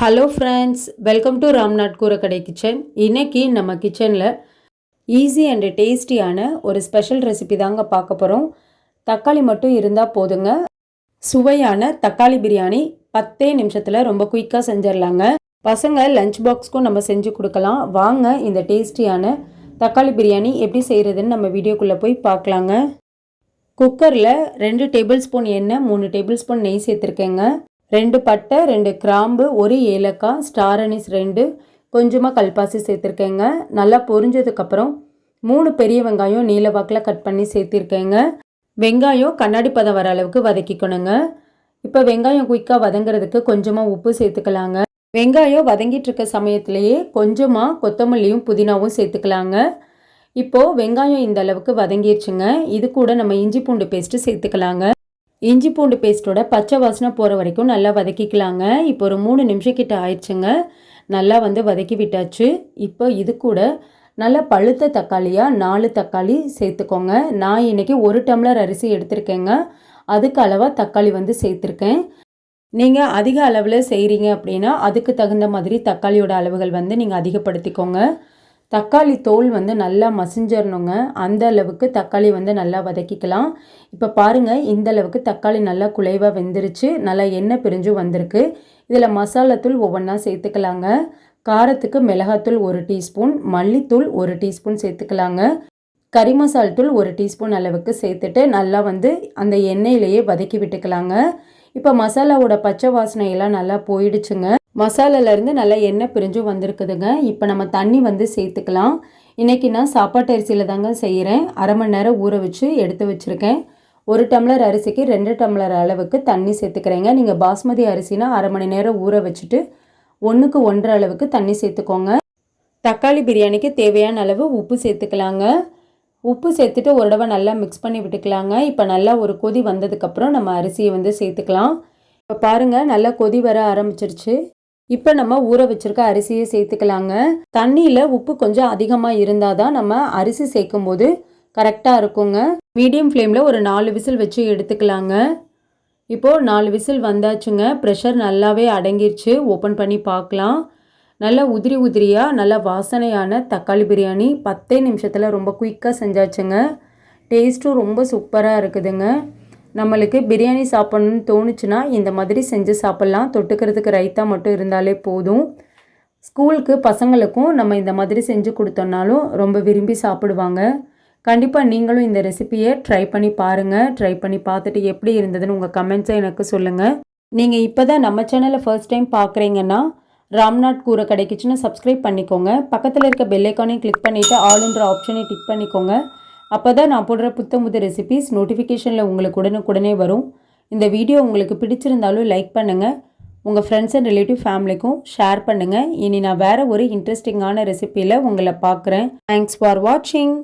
Hello friends, welcome to Ramnath கூரக்கடை kitchen. இன்றைக்கி நம்ம கிச்சனில் ஈஸி அண்டு டேஸ்டியான ஒரு ஸ்பெஷல் ரெசிபி தாங்க பார்க்க போகிறோம். தக்காளி மட்டும் இருந்தால் போதுங்க. சுவையான தக்காளி பிரியாணி 10 நிமிஷத்தில் ரொம்ப குயிக்காக செஞ்சிடலாங்க. பசங்க லஞ்ச் பாக்ஸ்க்கும் நம்ம செஞ்சு கொடுக்கலாம். வாங்க இந்த டேஸ்டியான தக்காளி பிரியாணி எப்படி செய்கிறதுன்னு நம்ம வீடியோக்குள்ளே போய் பார்க்கலாங்க. குக்கரில் 2 டேபிள் ஸ்பூன் எண்ணெய், 3 டேபிள் ஸ்பூன் நெய் சேர்த்துருக்கேங்க. 2 பட்டை, 2 கிராம்பு, 1 ஏலக்காய், ஸ்டார் அனீஸ் 2, கொஞ்சமாக கல்பாசி சேர்த்துருக்கேங்க. நல்லா பொரிஞ்சதுக்கப்புறம் 3 பெரிய வெங்காயம் நீல வாக்கில் கட் பண்ணி சேர்த்திருக்கேங்க. வெங்காயம் கண்ணாடி பதம் வர அளவுக்கு வதக்கிக்கணுங்க. இப்போ வெங்காயம் குயிக்காக வதங்கிறதுக்கு கொஞ்சமாக உப்பு சேர்த்துக்கலாங்க. வெங்காயம் வதங்கிட்டு இருக்க சமயத்திலேயே கொஞ்சமாக கொத்தமல்லியும் புதினாவும் சேர்த்துக்கலாங்க. இப்போது வெங்காயம் இந்த அளவுக்கு வதங்கிடுச்சுங்க. இது கூட நம்ம இஞ்சி பூண்டு பேஸ்ட்டு சேர்த்துக்கலாங்க. இஞ்சி பூண்டு பேஸ்ட்டோட பச்சை வாசனை போகிற வரைக்கும் நல்லா வதக்கிக்கலாங்க. இப்போ ஒரு 3 நிமிஷம் கிட்ட ஆயிடுச்சுங்க. நல்லா வதக்கி விட்டாச்சு. இப்போ இது கூட நல்லா பழுத்த தக்காளியாக 4 தக்காளி சேர்த்துக்கோங்க. நான் இன்றைக்கி 1 டம்ளர் அரிசி எடுத்திருக்கேங்க. அதுக்கு அளவாக தக்காளி சேர்த்துருக்கேன். நீங்கள் அதிக அளவில் செய்கிறீங்க அப்படின்னா அதுக்கு தகுந்த மாதிரி தக்காளியோட அளவுகள் நீங்கள் அதிகப்படுத்திக்கோங்க. தக்காளி தோல் நல்லா மசிஞ்சிடணுங்க. அந்த அளவுக்கு தக்காளி நல்லா வதக்கிக்கலாம். இப்போ பாருங்கள், இந்த அளவுக்கு தக்காளி நல்லா குலைவாக வெந்துருச்சு. நல்லா எண்ணெய் பிரிஞ்சு வந்திருக்கு. இதில் மசாலாத்தூள் ஒவ்வொன்றா சேர்த்துக்கலாங்க. காரத்துக்கு மிளகாத்தூள் 1 டீஸ்பூன், மல்லித்தூள் 1 டீஸ்பூன் சேர்த்துக்கலாங்க. கறி மசால் தூள் 1 டீஸ்பூன் அளவுக்கு சேர்த்துட்டு நல்லா அந்த எண்ணெயிலேயே வதக்கி விட்டுக்கலாங்க. இப்போ மசாலாவோட பச்சை வாசனையெல்லாம் நல்லா போயிடுச்சுங்க. மசாலாலேருந்து நல்லா எண்ணெய் பிரிஞ்சு வந்திருக்குதுங்க. இப்போ நம்ம தண்ணி சேர்த்துக்கலாம். இன்றைக்கி நான் சாப்பாட்டு அரிசியில் தாங்க செய்கிறேன். அரை மணி நேரம் ஊற வச்சு எடுத்து வச்சுருக்கேன். 1 டம்ளர் அரிசிக்கு 2 டம்ளர் அளவுக்கு தண்ணி சேர்த்துக்கிறேங்க. நீங்கள் பாஸ்மதி அரிசினா அரை மணி நேரம் ஊற வச்சுட்டு 1க்கு 1.5 அளவுக்கு தண்ணி சேர்த்துக்கோங்க. தக்காளி பிரியாணிக்கு தேவையான அளவு உப்பு சேர்த்துக்கலாங்க. உப்பு சேர்த்துட்டு ஒரு தடவை நல்லா மிக்ஸ் பண்ணி விட்டுக்கலாங்க. இப்போ நல்லா ஒரு கொதி வந்ததுக்கப்புறம் நம்ம அரிசியை சேர்த்துக்கலாம். இப்போ பாருங்கள், நல்லா கொதி வர ஆரம்பிச்சிருச்சு. இப்போ நம்ம ஊற வச்சுருக்க அரிசியை சேர்த்துக்கலாங்க. தண்ணியில் உப்பு கொஞ்சம் அதிகமாக இருந்தால் தான் நம்ம அரிசி சேர்க்கும் போது கரெக்டாக இருக்குங்க. மீடியம் ஃப்ளேமில் ஒரு 4 விசில் வச்சு எடுத்துக்கலாங்க. இப்போது 4 விசில் வந்தாச்சுங்க. ப்ரெஷர் நல்லாவே அடங்கிருச்சு. ஓப்பன் பண்ணி பார்க்கலாம். நல்லா உதிரி உதிரியாக நல்லா வாசனையான தக்காளி பிரியாணி 10 நிமிஷத்தில் ரொம்ப குயிக்காக செஞ்சாச்சுங்க. டேஸ்ட்டும் ரொம்ப சூப்பராக இருக்குதுங்க. நம்மளுக்கு பிரியாணி சாப்பிட்ணுன்னு தோணுச்சுன்னா இந்த மாதிரி செஞ்சு சாப்பிட்லாம். தொட்டுக்கிறதுக்கு ரைத்தா மட்டும் இருந்தாலே போதும். ஸ்கூலுக்கு பசங்களுக்கும் நம்ம இந்த மாதிரி செஞ்சு கொடுத்தோன்னாலும் ரொம்ப விரும்பி சாப்பிடுவாங்க. கண்டிப்பாக நீங்களும் இந்த ரெசிபியை ட்ரை பண்ணி பாருங்கள். ட்ரை பண்ணி பார்த்துட்டு எப்படி இருந்ததுன்னு உங்கள் கமெண்ட்ஸை எனக்கு சொல்லுங்கள். நீங்கள் இப்போ தான் நம்ம சேனலை ஃபர்ஸ்ட் டைம் பார்க்குறீங்கன்னா ராம்நாத் கூரக்கடை கிச்சனை சப்ஸ்கிரைப் பண்ணிக்கோங்க. பக்கத்தில் இருக்க பெல் ஐக்கானையும் கிளிக் பண்ணிவிட்டு ஆளுன்ற ஆப்ஷனை டிக் பண்ணிக்கோங்க. அப்போ தான் நான் போடுற புது ரெசிபிஸ் நோட்டிஃபிகேஷனில் உங்களுக்கு உடனுக்குடனே வரும். இந்த வீடியோ உங்களுக்கு பிடிச்சிருந்தாலும் லைக் பண்ணுங்கள். உங்கள் ஃப்ரெண்ட்ஸ் அண்ட் ரிலேட்டிவ் ஃபேமிலிக்கும் ஷேர் பண்ணுங்கள். இனி நான் வேறு ஒரு இன்ட்ரெஸ்டிங்கான ரெசிபியில் உங்களை பார்க்குறேன். தேங்க்ஸ் ஃபார் வாட்சிங்.